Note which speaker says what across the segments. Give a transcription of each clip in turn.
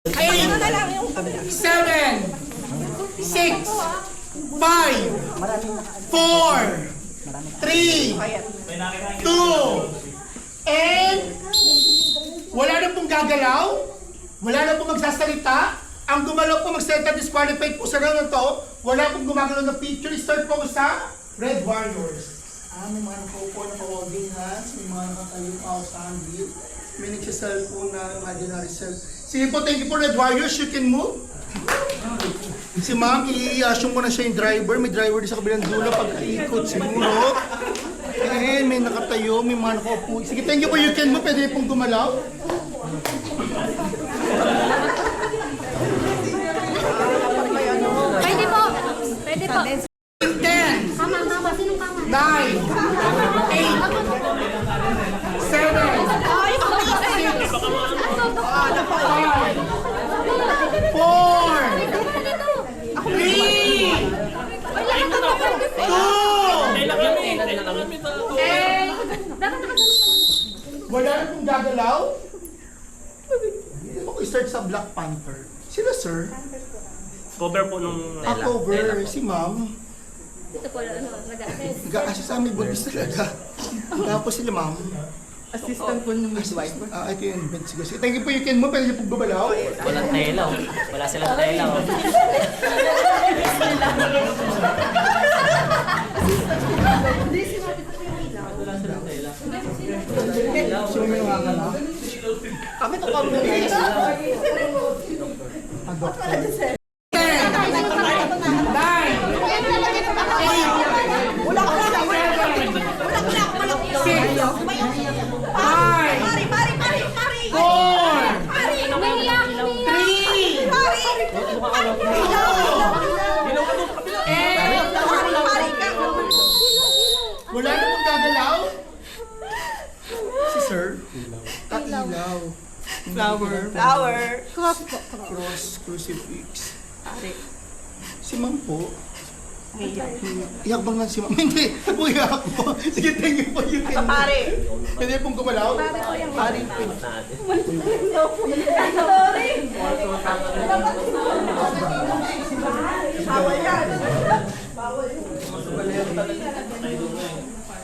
Speaker 1: 8, 7, 6, 5, 4, 3, 2, and wala na pong gagalaw, wala na pong magsasalita. Ang gumalaw po magsalita, disqualified po sa round na to. Wala pong gumagalaw na picture. Start po sa Red Warriors. May mga nakaupo na pa-holding hands, may mga nakatayo pa sa handle, may nagsasal na imaginary self. Sige po, thank you po Red Warriors, you can move. Si ma'am, i-assume mo na siya yung driver, may driver din sa kabilang dulo pagkaikot siguro. And may nakatayo, may mga nakaupo. Sige, thank you po, you can move, pwede pong gumalaw.
Speaker 2: Pwede po. Pwede po.
Speaker 1: 10,
Speaker 2: Tama. Sinong tama?
Speaker 1: 9, 8, 7, 5, 4, 3, 2, wala na pong gagalaw. Ako start sa Black Panther. Sila sir?
Speaker 3: Cover po nung
Speaker 1: Cover, si ma'am.
Speaker 2: Ito po, nag-assess.
Speaker 1: Nag-assist sa amin, buntis talaga. Tapos sila ma'am.
Speaker 4: Assistant po ng midwife.
Speaker 1: Ito yung event. Sige, thank you po, you can move. Pwede niyo pong gumalaw.
Speaker 3: walang telaw. Wala silang telaw.
Speaker 1: Sino may nakakala?
Speaker 4: Kami to kami.
Speaker 1: Ang doktor. 10, 9, 8, 7, 4, 3, wala na pong gagalaw? Si sir? Ilaw.
Speaker 4: Flower.
Speaker 1: Cross, crucifix. Si ma'am po. Iyak bang lang si ma'am? Hindi, iyak po. Sige, thank you po. You can.
Speaker 4: Pare.
Speaker 1: Pwede pong gumalaw? Pare.
Speaker 4: Bawal yan.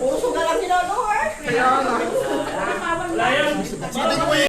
Speaker 4: Puso na lang nilolor.
Speaker 1: Sige, thank you po.